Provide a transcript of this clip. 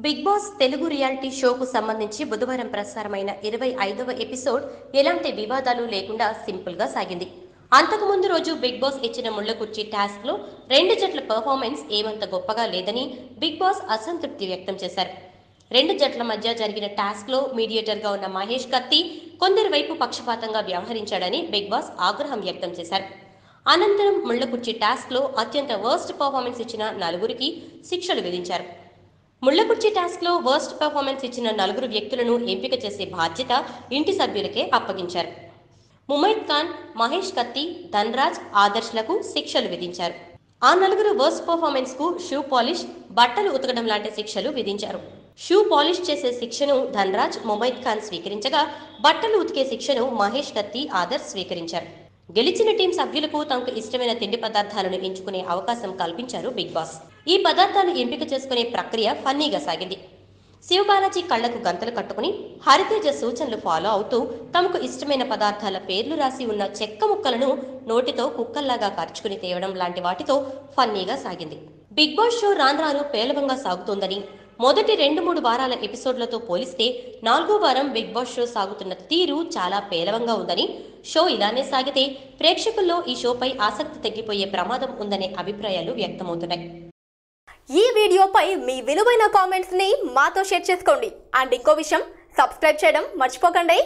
Big boss Telugu reality షోకు సంబంధించి బుధవారం ప్రసారమైన 25వ ఎపిసోడ్ ఎలాంటి వివాదాలు లేకుండా సింపుల్ గా సాగింది. అంతకుముందు రోజు బిగ్ బాస్ ఇచ్చిన ముళ్లకుర్చీ టాస్క్ లో రెండు జట్ల పర్ఫార్మెన్స్ ఏమంత గొప్పగా లేదని బిగ్ బాస్ అసంతృప్తి వ్యక్తం చేశారు. రెండు జట్ల మధ్య జరిగిన టాస్క్ లో మీడియేటర్ గా ఉన్న మహేష్ కత్తి కొందరి వైపు పక్షపాతంగా వ్యవహరించాడని బిగ్ బాస్ ఆగ్రహం వ్యక్తం చేశారు. అనంతరం ముళ్లకుర్చీ టాస్క్ లో అత్యంత వర్స్ట్ పర్ఫార్మెన్స్ ఇచ్చిన నలుగురికి శిక్షలు విధించారు. ముళ్లకుర్చీ టాస్క్ లో వర్స్ట్ పర్ఫార్మెన్స్ ఇచ్చిన నలుగురు వ్యక్తులను ఎంపిక చేసే బాధ్యత ఇంటి సభ్యులకే అప్పగించారు. ముమైత్ ఖాన్, మహేష్ కత్తి, ధన్రాజ్, ఆదర్శ్లకు శిక్షలు విధించారు. ఆ నలుగురు వర్స్ట్ పర్ఫార్మెన్స్ కు షూ పాలిష్, బట్టలు ఉతకడం లాంటి శిక్షలు విధించారు. షూ పాలిష్ చేసే శిక్షను ధన్రాజ్, ముమైత్ ఖాన్ స్వీకరించగా బట్టలు ఉతికే శిక్షను మహేష్ కత్తి, ఆదర్శ్ స్వీకరించారు. గెలిచిన టీం సభ్యులకు తమకు ఇష్టమైన తిండి పదార్థాలను ఎంచుకునే అవకాశం కల్పించారు బిగ్ బాస్. ఈ పదార్థాలు ఎంపిక చేసుకునే ప్రక్రియ ఫన్నీగా సాగింది. శివబాలాజీ కళ్లకు గంతలు కట్టుకుని హరితేజ సూచనలు ఫాలో అవుతూ తమకు ఇష్టమైన పదార్థాల పేర్లు రాసి ఉన్న చెక్క ముక్కలను నోటితో కుక్కల్లాగా ఖర్చుకుని తేవడం లాంటి వాటితో ఫన్నీగా సాగింది. బిగ్ బాస్ షో రాను పేలవంగా సాగుతోందని, మొదటి 2-3 వారాల ఎపిసోడ్లతో పోలిస్తే 4వ వారం బిగ్ బాస్ షో సాగుతున్న తీరు చాలా పేలవంగా ఉందని, షో ఇలానే సాగితే ప్రేక్షకుల్లో ఈ షోపై ఆసక్తి తగ్గిపోయే ప్రమాదం ఉందనే అభిప్రాయాలు వ్యక్తమవుతున్నాయి. ఈ వీడియోపై మీ విలువైన కామెంట్స్ ని మాతో షేర్ చేసుకోండి. అండ్ ఇంకో విషయం, సబ్స్క్రైబ్ చేయడం మర్చిపోకండి.